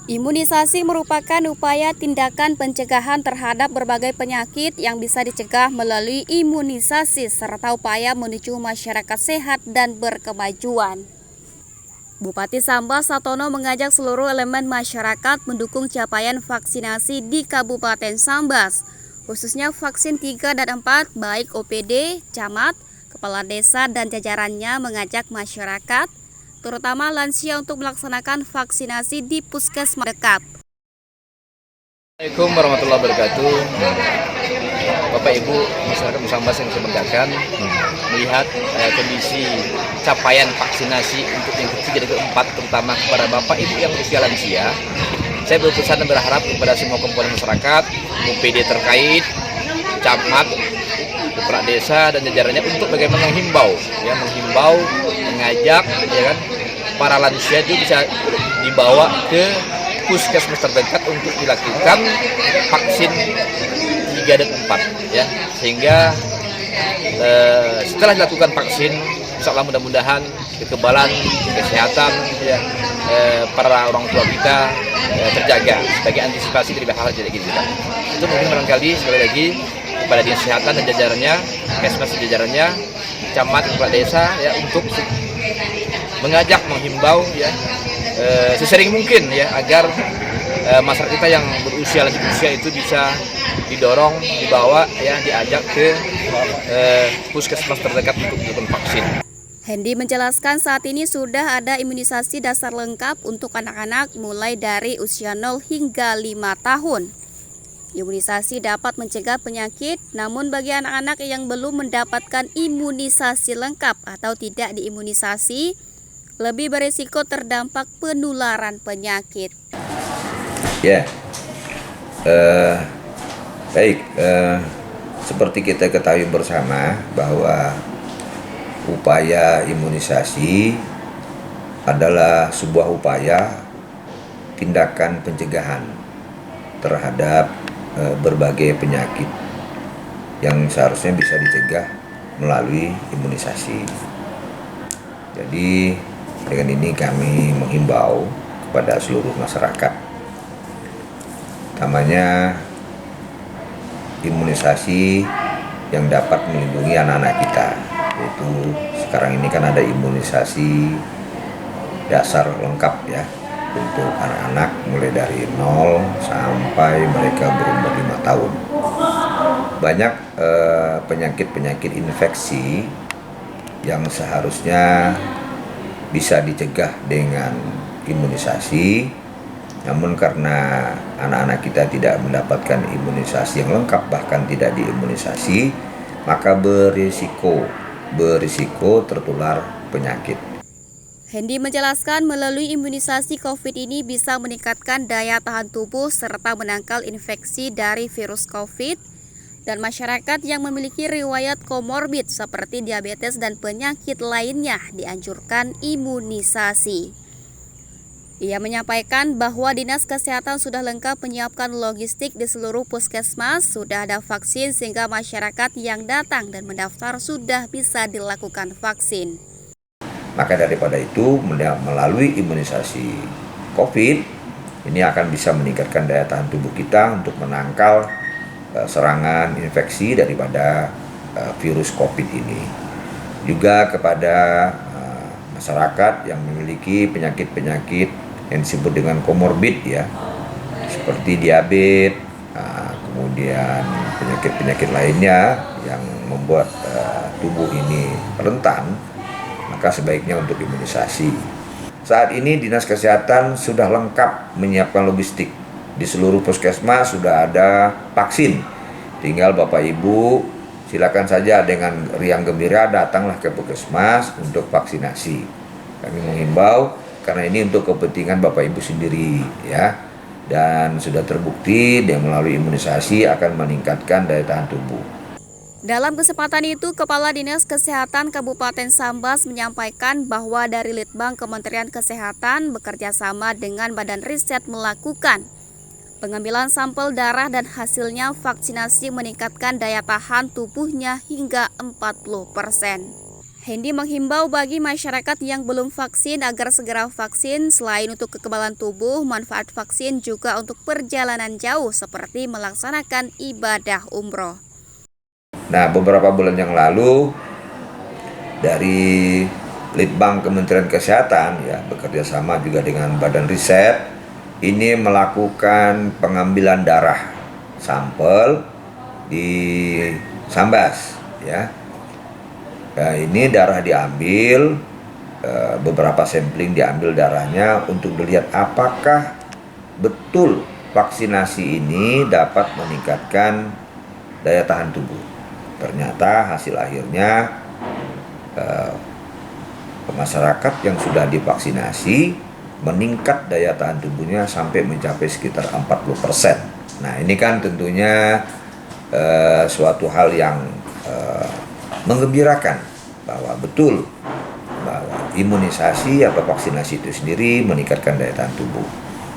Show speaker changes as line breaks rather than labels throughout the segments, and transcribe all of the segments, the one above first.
Imunisasi merupakan upaya tindakan pencegahan terhadap berbagai penyakit yang bisa dicegah melalui imunisasi serta upaya menuju masyarakat sehat dan berkemajuan. Bupati Sambas Satono mengajak seluruh elemen masyarakat mendukung capaian vaksinasi di Kabupaten Sambas, khususnya vaksin 3 dan 4 baik OPD, camat, kepala desa dan jajarannya mengajak masyarakat terutama lansia untuk melaksanakan vaksinasi di puskesmas dekat.
Assalamualaikum warahmatullahi wabarakatuh. Bapak Ibu masyarakat Sambas yang saya banggakan, melihat kondisi capaian vaksinasi untuk yang ketiga dan keempat, terutama kepada Bapak Ibu yang usia lansia, saya berpesan dan berharap kepada semua komponen masyarakat, OPD terkait, camat, kepala desa dan jajarannya untuk bagaimana menghimbau, mengajak, para lansia itu bisa dibawa ke puskesmas terdekat untuk dilakukan vaksin 3 dan 4 sehingga setelah dilakukan vaksin insyaallah mudah-mudahan kekebalan kesehatan para orang tua kita terjaga sebagai antisipasi dari hal-hal tidak kita. Itu mungkin barangkali sekali lagi kepada dinas kesehatan dan jajarannya, puskesmas jajarannya, camat, kepala desa untuk mengajak, menghimbau sesering mungkin agar masyarakat kita yang berusia lanjut usia itu bisa didorong, dibawa diajak ke puskesmas terdekat untuk dilakukan vaksin.
Hendy menjelaskan saat ini sudah ada imunisasi dasar lengkap untuk anak-anak mulai dari usia 0 hingga 5 tahun. Imunisasi dapat mencegah penyakit, namun bagi anak-anak yang belum mendapatkan imunisasi lengkap atau tidak diimunisasi, lebih berisiko terdampak penularan penyakit.
Seperti kita ketahui bersama bahwa upaya imunisasi adalah sebuah upaya tindakan pencegahan terhadap berbagai penyakit yang seharusnya bisa dicegah melalui imunisasi. Jadi dengan ini kami menghimbau kepada seluruh masyarakat, utamanya imunisasi yang dapat melindungi anak-anak kita, yaitu sekarang ini kan ada imunisasi dasar lengkap untuk anak-anak mulai dari 0 sampai mereka berumur 5 tahun. Banyak penyakit-penyakit infeksi yang seharusnya bisa dicegah dengan imunisasi, namun karena anak-anak kita tidak mendapatkan imunisasi yang lengkap, bahkan tidak diimunisasi, maka berisiko tertular penyakit.
Hendy menjelaskan melalui imunisasi COVID ini bisa meningkatkan daya tahan tubuh serta menangkal infeksi dari virus COVID, dan masyarakat yang memiliki riwayat komorbid seperti diabetes dan penyakit lainnya dianjurkan imunisasi. Ia menyampaikan bahwa Dinas Kesehatan sudah lengkap menyiapkan logistik di seluruh puskesmas, sudah ada vaksin sehingga masyarakat yang datang dan mendaftar sudah bisa dilakukan vaksin.
Maka daripada itu, melalui imunisasi COVID, ini akan bisa meningkatkan daya tahan tubuh kita untuk menangkal serangan infeksi daripada virus COVID ini. Juga kepada masyarakat yang memiliki penyakit-penyakit yang disebut dengan komorbid seperti diabetes, kemudian penyakit-penyakit lainnya yang membuat tubuh ini rentan, maka sebaiknya untuk imunisasi. Saat ini Dinas Kesehatan sudah lengkap menyiapkan logistik. Di seluruh puskesmas sudah ada vaksin. Tinggal Bapak Ibu silakan saja dengan riang gembira datanglah ke puskesmas untuk vaksinasi. Kami menghimbau karena ini untuk kepentingan Bapak Ibu sendiri dan sudah terbukti dengan melalui imunisasi akan meningkatkan daya tahan tubuh.
Dalam kesempatan itu, Kepala Dinas Kesehatan Kabupaten Sambas menyampaikan bahwa dari Litbang Kementerian Kesehatan bekerja sama dengan Badan Riset melakukan pengambilan sampel darah dan hasilnya vaksinasi meningkatkan daya tahan tubuhnya hingga 40%. Hendi menghimbau bagi masyarakat yang belum vaksin agar segera vaksin. Selain untuk kekebalan tubuh, manfaat vaksin juga untuk perjalanan jauh seperti melaksanakan ibadah umroh.
Nah, beberapa bulan yang lalu dari Litbang Kementerian Kesehatan ya bekerja sama juga dengan Badan Riset ini melakukan pengambilan darah sampel di Sambas ya. Nah, ini darah diambil, beberapa sampling diambil darahnya untuk dilihat apakah betul vaksinasi ini dapat meningkatkan daya tahan tubuh. Ternyata hasil akhirnya masyarakat yang sudah divaksinasi meningkat daya tahan tubuhnya sampai mencapai sekitar 40%. Nah, ini kan tentunya suatu hal yang menggembirakan bahwa betul bahwa imunisasi atau vaksinasi itu sendiri meningkatkan daya tahan tubuh.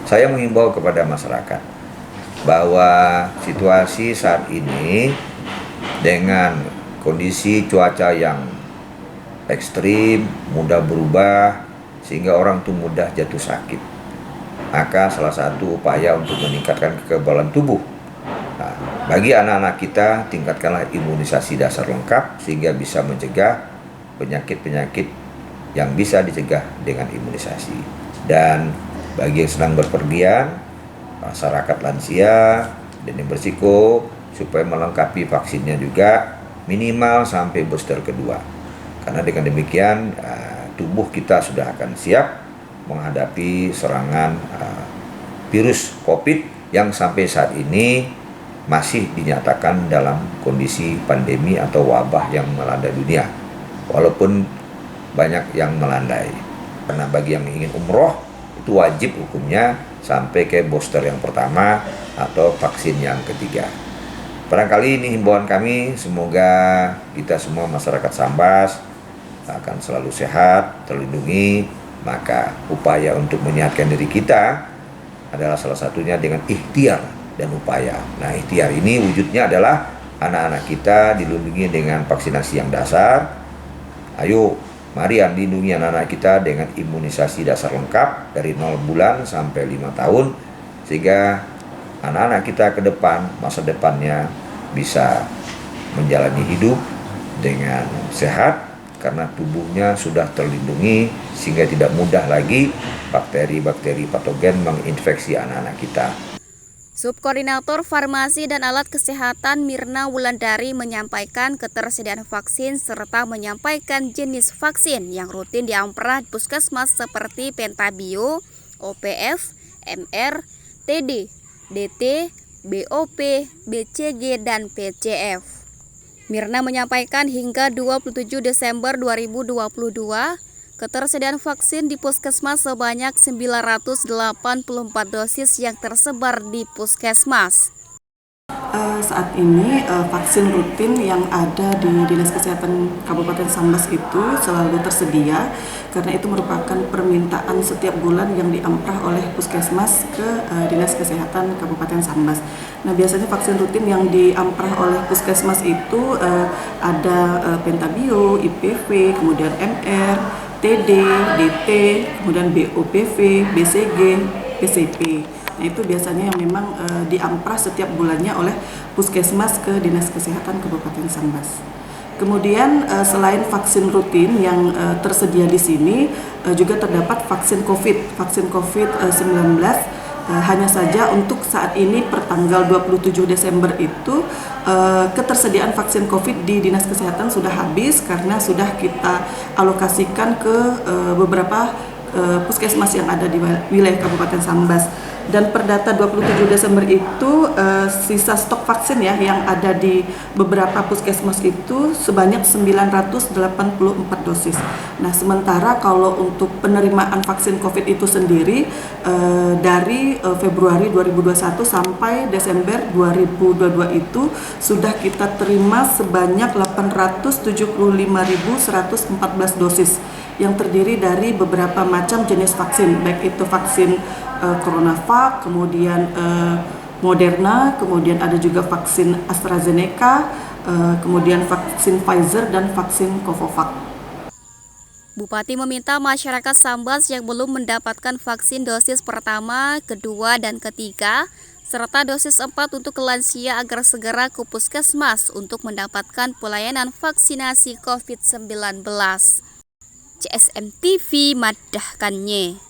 Saya mengimbau kepada masyarakat bahwa situasi saat ini dengan kondisi cuaca yang ekstrim, mudah berubah, sehingga orang tuh mudah jatuh sakit. Maka salah satu upaya untuk meningkatkan kekebalan tubuh. Nah, bagi anak-anak kita, tingkatkanlah imunisasi dasar lengkap sehingga bisa mencegah penyakit-penyakit yang bisa dicegah dengan imunisasi. Dan bagi yang sedang berpergian, masyarakat lansia dan yang berisiko supaya melengkapi vaksinnya juga minimal sampai booster kedua. Karena dengan demikian tubuh kita sudah akan siap menghadapi serangan virus COVID yang sampai saat ini masih dinyatakan dalam kondisi pandemi atau wabah yang melanda dunia. Walaupun banyak yang melandai. Karena bagi yang ingin umroh itu wajib hukumnya sampai ke booster yang pertama atau vaksin yang ketiga. Barangkali ini himbauan kami, semoga kita semua masyarakat Sambas akan selalu sehat, terlindungi. Maka upaya untuk menyehatkan diri kita adalah salah satunya dengan ikhtiar dan upaya. Nah, ikhtiar ini wujudnya adalah anak-anak kita dilindungi dengan vaksinasi yang dasar. Ayo, mari lindungi anak-anak kita dengan imunisasi dasar lengkap dari 0 bulan sampai 5 tahun. Sehingga anak-anak kita ke depan, masa depannya bisa menjalani hidup dengan sehat. Karena tubuhnya sudah terlindungi sehingga tidak mudah lagi bakteri-bakteri patogen menginfeksi anak-anak kita.
Subkoordinator Farmasi dan Alat Kesehatan Mirna Wulandari menyampaikan ketersediaan vaksin serta menyampaikan jenis vaksin yang rutin diamprah puskesmas seperti Pentabio, OPF, MR, TD, DT, BOP, BCG, dan PCF. Mirna menyampaikan hingga 27 Desember 2022, ketersediaan vaksin di puskesmas sebanyak 984 dosis yang tersebar di puskesmas.
Saat ini vaksin rutin yang ada di Dinas Kesehatan Kabupaten Sambas itu selalu tersedia karena itu merupakan permintaan setiap bulan yang diamprah oleh puskesmas ke Dinas Kesehatan Kabupaten Sambas. Nah, biasanya vaksin rutin yang diamprah oleh puskesmas itu ada Pentabio, IPV, kemudian MR, TD, DT, kemudian BOPV, BCG, PCP. Nah, itu biasanya yang memang diamprah setiap bulannya oleh puskesmas ke Dinas Kesehatan Kabupaten Sambas. Kemudian selain vaksin rutin yang tersedia di sini, juga terdapat vaksin COVID-19. Hanya saja untuk saat ini per tanggal 27 Desember itu ketersediaan vaksin COVID di Dinas Kesehatan sudah habis karena sudah kita alokasikan ke beberapa puskesmas yang ada di wilayah Kabupaten Sambas. Dan per data 27 Desember itu sisa stok vaksin ya yang ada di beberapa puskesmas itu sebanyak 984 dosis. Nah, sementara kalau untuk penerimaan vaksin COVID itu sendiri dari Februari 2021 sampai Desember 2022 itu sudah kita terima sebanyak 875.114 dosis yang terdiri dari beberapa macam jenis vaksin, baik itu vaksin CoronaVac, kemudian Moderna, kemudian ada juga vaksin AstraZeneca, kemudian vaksin Pfizer dan vaksin Covovax.
Bupati meminta masyarakat Sambas yang belum mendapatkan vaksin dosis pertama, kedua, dan ketiga, serta dosis 4 untuk lansia agar segera ke puskesmas untuk mendapatkan pelayanan vaksinasi COVID-19. CSM TV madahkannya.